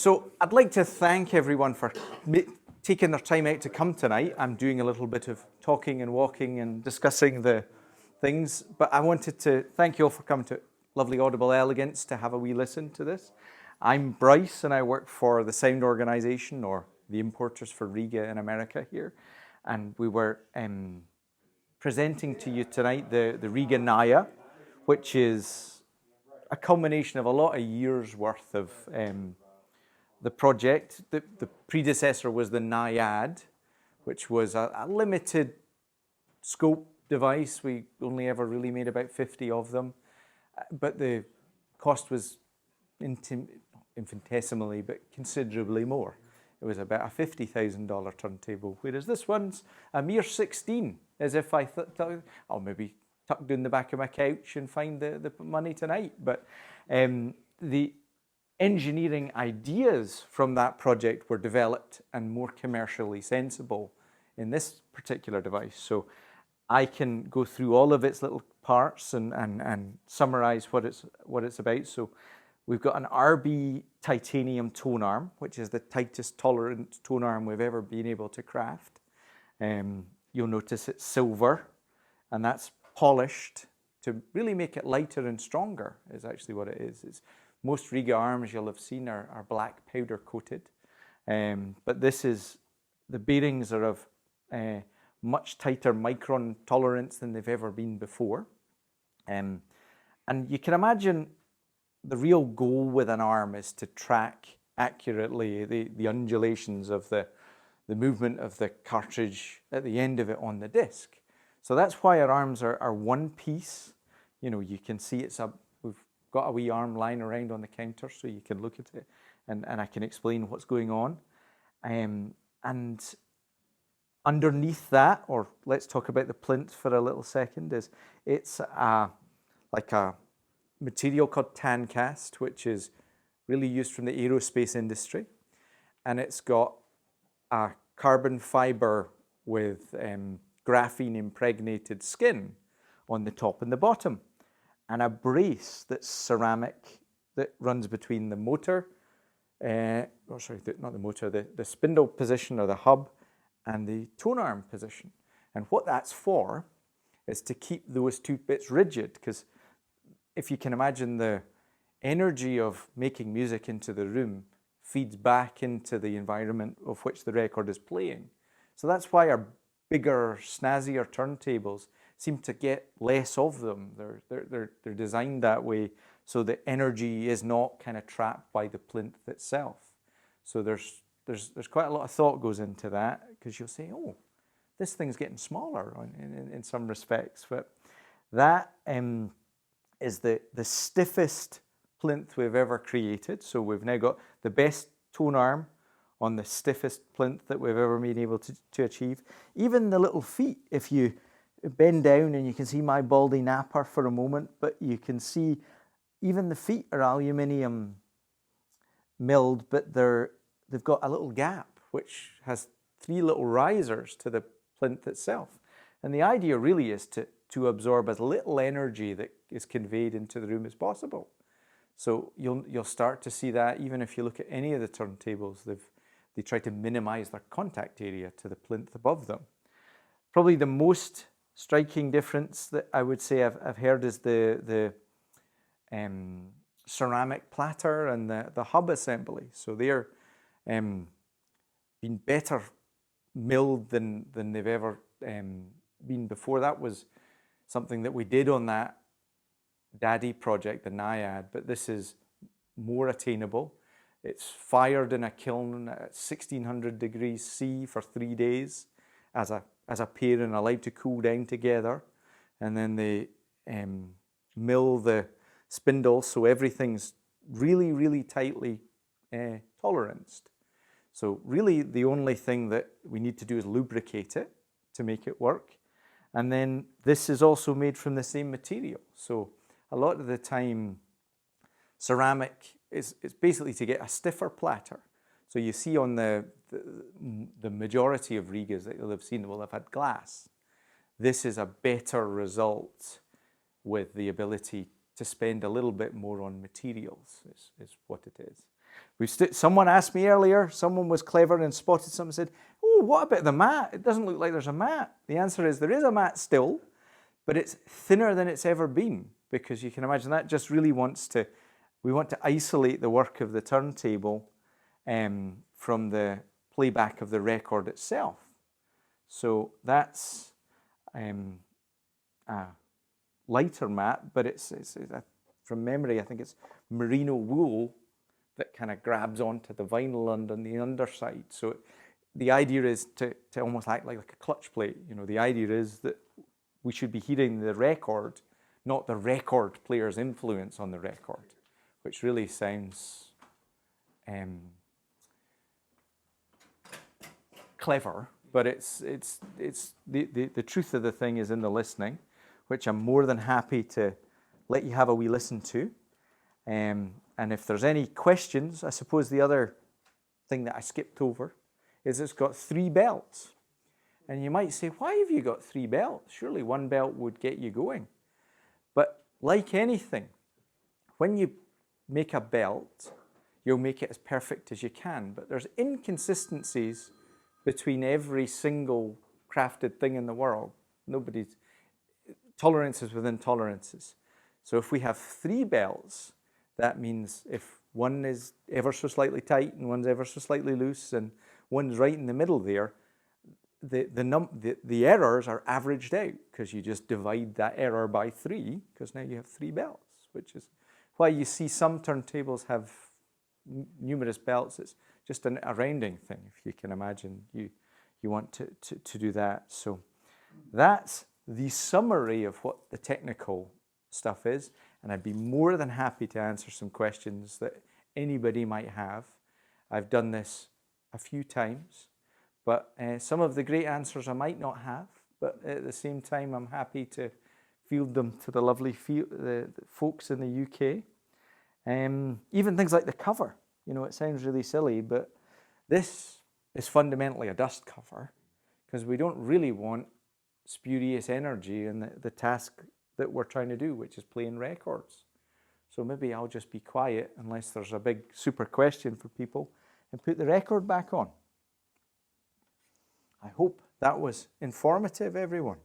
So I'd like to thank everyone for taking their time out to come tonight. I'm doing a little bit of talking and walking and discussing the things, but I wanted to thank you all for coming to lovely Audible Elegance to have a wee listen to this. I'm Bryce and I work for the sound organisation, or the importers for Rega in America here. And we were presenting to you tonight the Rega NAIA, which is a culmination of a lot of years worth of the project. The predecessor was the NAIAD, which was a limited scope device. We only ever really made about 50 of them, but the cost was infinitesimally, but considerably more. It was about a $50,000 turntable, whereas this one's a mere 16, as if I thought, I'll maybe tuck down the back of my couch and find the money tonight. But the engineering ideas from that project were developed and more commercially sensible in this particular device. So I can go through all of its little parts and summarize what it's about. So we've got an RB titanium tone arm, which is the tightest tolerant tone arm we've ever been able to craft. You'll notice it's silver, and that's polished to really make it lighter and stronger, is actually what it is. Most Rega arms you'll have seen are black powder coated, but the bearings are of much tighter micron tolerance than they've ever been before. And you can imagine the real goal with an arm is to track accurately the undulations of the movement of the cartridge at the end of it on the disc. So that's why our arms are one piece. You know, you can see we've got a wee arm lying around on the counter so you can look at it and I can explain what's going on. And underneath that, or let's talk about the plinth for a little second, it's like a material called tan cast, which is really used from the aerospace industry. And it's got a carbon fiber with graphene impregnated skin on the top and the bottom, and a brace that's ceramic that runs between the motor, not the motor, the spindle position or the hub and the tone arm position. And what that's for is to keep those two bits rigid, because if you can imagine, the energy of making music into the room feeds back into the environment of which the record is playing. So that's why our bigger, snazzier turntables seem to get less of them. They're designed that way so the energy is not kind of trapped by the plinth itself. So there's quite a lot of thought goes into that, because you'll say, oh, this thing's getting smaller in some respects. But that is the stiffest plinth we've ever created. So we've now got the best tone arm on the stiffest plinth that we've ever been able to achieve. Even the little feet, if you bend down and you can see my baldy napper for a moment, but you can see even the feet are aluminium milled, but they've got a little gap which has 3 little risers to the plinth itself. And the idea really is to absorb as little energy that is conveyed into the room as possible. So you'll start to see that even if you look at any of the turntables, they try to minimize their contact area to the plinth above them. Probably the most striking difference that I would say I've heard is the ceramic platter and the hub assembly. So they're been better milled than they've ever been before. That was something that we did on that Daddy project, the NAIAD, but this is more attainable. It's fired in a kiln at 1600 degrees C for 3 days as a pair and allowed to cool down together. And then they mill the spindle so everything's really, really tightly toleranced. So really the only thing that we need to do is lubricate it to make it work. And then this is also made from the same material. So a lot of the time, ceramic is basically to get a stiffer platter. So you see on the majority of Regas that you'll have seen will have had glass. This is a better result with the ability to spend a little bit more on materials, is what it is. Someone asked me earlier, someone was clever and spotted something and said, oh, what about the mat? It doesn't look like there's a mat. The answer is there is a mat still, but it's thinner than it's ever been, because you can imagine that just really we want to isolate the work of the turntable from the playback of the record itself. So that's a lighter mat, but it's from memory, I think it's merino wool that kind of grabs onto the vinyl on the underside. So the idea is to almost act like a clutch plate. You know, the idea is that we should be hearing the record, not the record player's influence on the record, which really sounds clever, but it's the truth of the thing is in the listening, which I'm more than happy to let you have a wee listen to. And if there's any questions, I suppose the other thing that I skipped over is it's got 3 belts. And you might say, why have you got 3 belts? Surely one belt would get you going. But like anything, when you make a belt, you'll make it as perfect as you can. But there's inconsistencies between every single crafted thing in the world. Tolerances within tolerances. So if we have 3 belts, that means if one is ever so slightly tight and one's ever so slightly loose and one's right in the middle there, the errors are averaged out, because you just divide that error by 3, because now you have 3 belts, which is why you see some turntables have numerous belts. It's just a rounding thing, if you can imagine you want to do that. So that's the summary of what the technical stuff is, and I'd be more than happy to answer some questions that anybody might have. I've done this a few times, but some of the great answers I might not have, but at the same time I'm happy to field them to the lovely the folks in the UK. Even things like the cover, you know, it sounds really silly, but this is fundamentally a dust cover, because we don't really want spurious energy in the task that we're trying to do, which is playing records. So maybe I'll just be quiet unless there's a big super question for people and put the record back on. I hope that was informative, everyone.